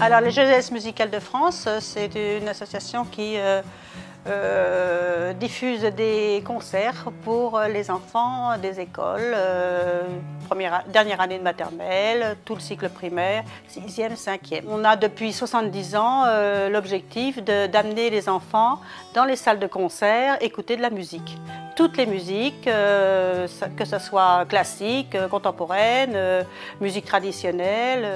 Alors les Jeunesses musicales de France, c'est une association qui diffuse des concerts pour les enfants des écoles, dernière année de maternelle, tout le cycle primaire, 6e, 5e. On a depuis 70 ans l'objectif d'amener les enfants dans les salles de concert, écouter de la musique. Toutes les musiques, que ce soit classique, contemporaine, musique traditionnelle.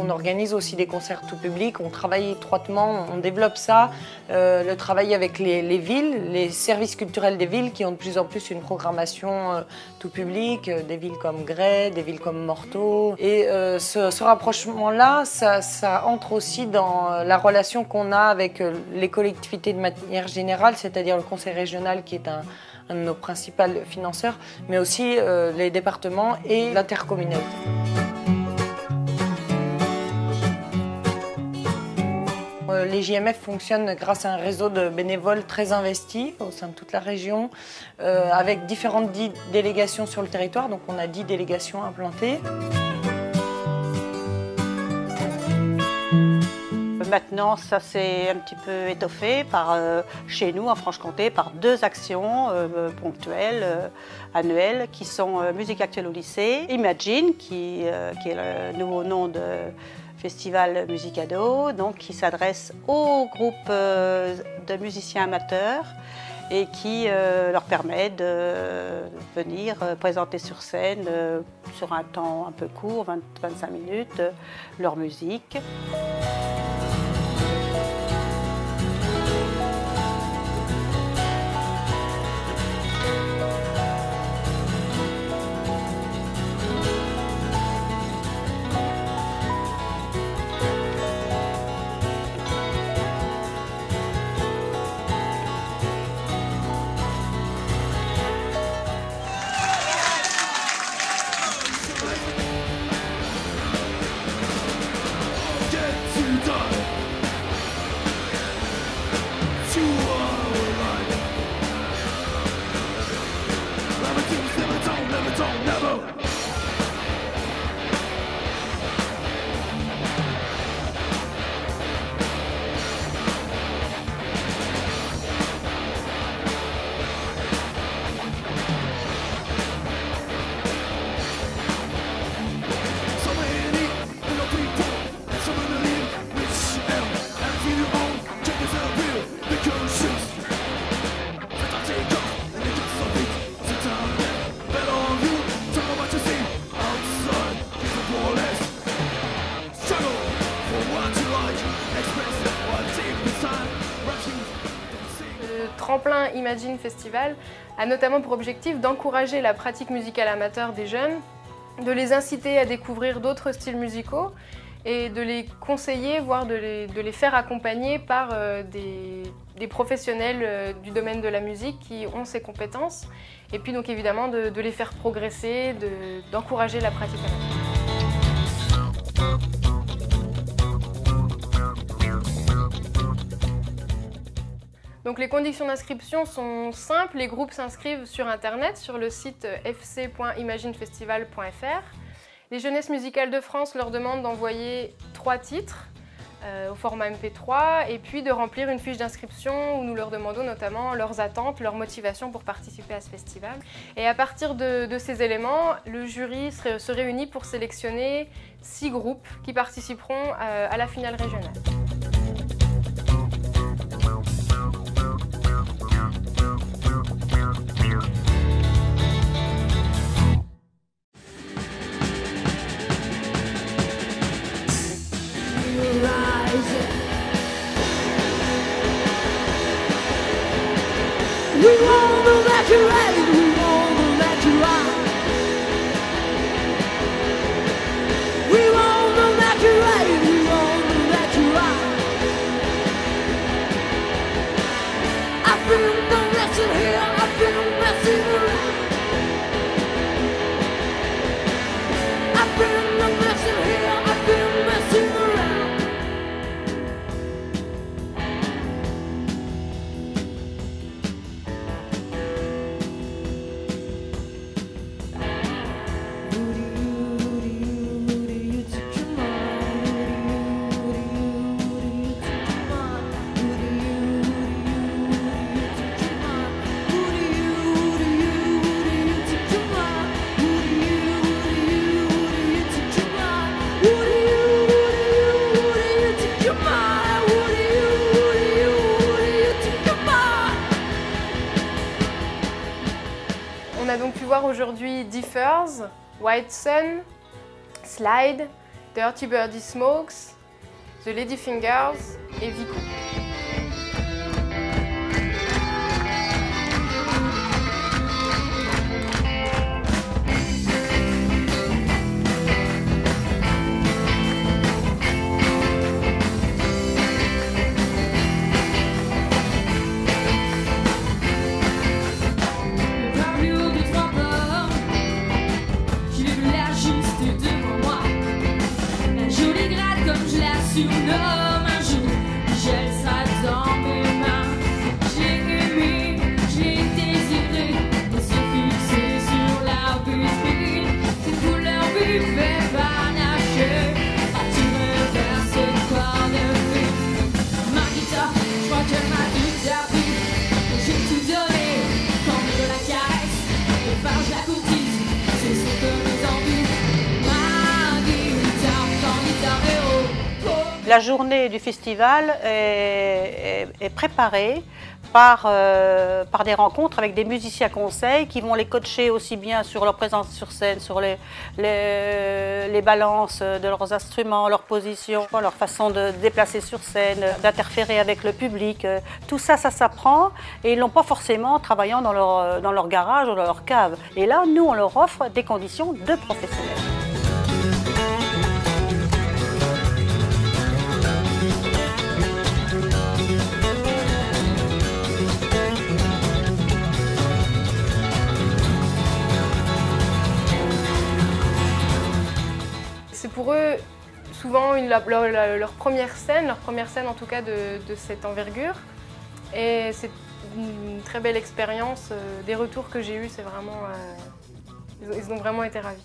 On organise aussi des concerts tout public, on travaille étroitement, on développe ça, le travail avec les villes, les services culturels des villes qui ont de plus en plus une programmation tout public, des villes comme Grès, des villes comme Morteau. Et ce rapprochement-là, ça entre aussi dans la relation qu'on a avec les collectivités de manière générale, c'est-à-dire le conseil régional qui est un de nos principaux financeurs, mais aussi les départements et l'intercommunalité. Les JMF fonctionnent grâce à un réseau de bénévoles très investi au sein de toute la région, avec différentes délégations sur le territoire, donc on a 10 délégations implantées. Maintenant, ça s'est un petit peu étoffé chez nous, en Franche-Comté, par 2 actions ponctuelles, annuelles, qui sont Musique actuelle au lycée, Imagine, qui est le nouveau nom de Festival Musicado, donc qui s'adresse aux groupes de musiciens amateurs et qui leur permet de venir présenter sur scène sur un temps un peu court, 20-25 minutes, leur musique. Tremplin Imagine Festival a notamment pour objectif d'encourager la pratique musicale amateur des jeunes, de les inciter à découvrir d'autres styles musicaux et de les conseiller, voire de les faire accompagner par des professionnels du domaine de la musique qui ont ces compétences. Et puis donc évidemment de les faire progresser, d'encourager la pratique amateur. Donc les conditions d'inscription sont simples, les groupes s'inscrivent sur internet, sur le site fc.imaginefestival.fr. Les Jeunesses musicales de France leur demandent d'envoyer 3 titres au format MP3 et puis de remplir une fiche d'inscription où nous leur demandons notamment leurs attentes, leurs motivations pour participer à ce festival. Et à partir de ces éléments, le jury se réunit pour sélectionner 6 groupes qui participeront à la finale régionale. We won't let you right, we won't let you right. We won't let you right, we won't let you right. I feel no messing here, I feel messing around. I feel no messing here, I feel messing around. donc pu voir aujourd'hui Differs, White Sun, Slide, Dirty Birdie Smokes, The Ladyfingers et Vico. Surnomme un jour, j'ai ça dans mes mains. J'ai aimé, j'ai désiré, et se fixer sur la vitrine. Cette couleur buvée panaché, attirée vers ce corps de fille. Ma guitare, je crois que ma guitare pris. J'ai tout donné, quand je la caresse, et par je la courtise, c'est ce que mes envies. Ma guitare, quand guitare héros. La journée du festival est préparée par des rencontres avec des musiciens conseils qui vont les coacher aussi bien sur leur présence sur scène, sur les balances de leurs instruments, leur position, leur façon de déplacer sur scène, d'interférer avec le public. Tout ça, ça s'apprend et ils ne l'ont pas forcément en travaillant dans leur garage ou dans leur cave. Et là, nous, on leur offre des conditions de professionnels. C'est pour eux souvent leur première scène en tout cas de cette envergure. Et c'est une très belle expérience. Des retours que j'ai eus, c'est vraiment, ils ont vraiment été ravis.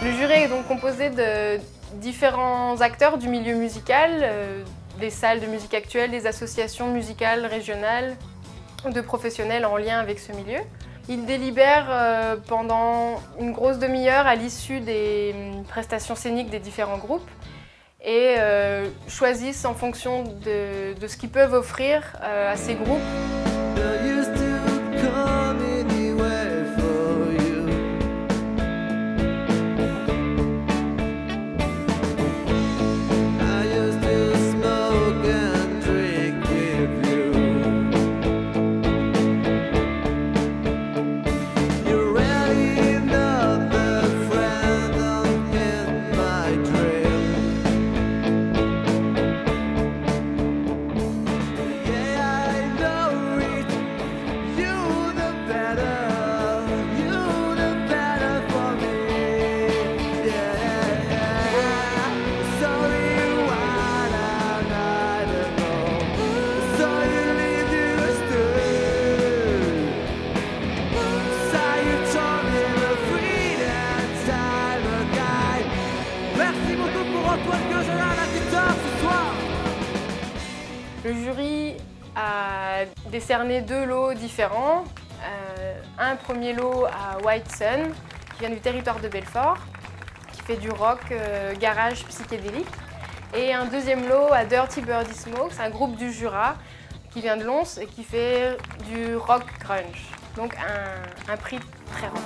Le jury est donc composé de différents acteurs du milieu musical, des salles de musique actuelle, des associations musicales régionales, de professionnels en lien avec ce milieu. Ils délibèrent pendant une grosse demi-heure à l'issue des prestations scéniques des différents groupes et choisissent en fonction de ce qu'ils peuvent offrir à ces groupes. Le jury a décerné 2 lots différents. Un premier lot à White Sun, qui vient du territoire de Belfort, qui fait du rock garage psychédélique. Et un deuxième lot à Dirty Birdie Smokes, un groupe du Jura, qui vient de Lons et qui fait du rock grunge. Donc un prix très rock.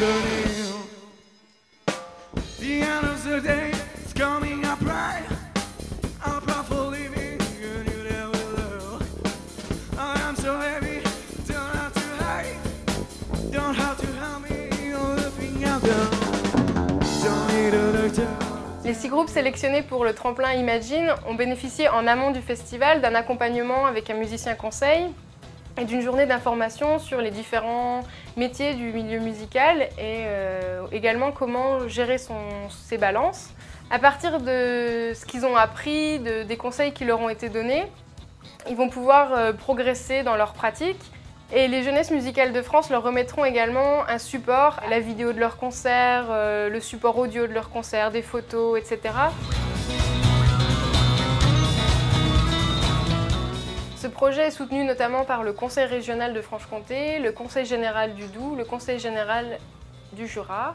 happening. The end of the day is coming up right. I'm proud for living and you never will. I am so heavy, don't have to hide. Don't have to help me, you're looking out there. Don't need a doctor. Les 6 groupes sélectionnés pour le tremplin Imagine ont bénéficié en amont du festival d'un accompagnement avec un musicien conseil et d'une journée d'information sur les différents métiers du milieu musical et également comment gérer ses balances. À partir de ce qu'ils ont appris, des conseils qui leur ont été donnés, ils vont pouvoir progresser dans leur pratique. Et les Jeunesses musicales de France leur remettront également un support, la vidéo de leurs concerts, le support audio de leurs concerts, des photos, etc. Ce projet est soutenu notamment par le Conseil régional de Franche-Comté, le Conseil général du Doubs, le Conseil général du Jura.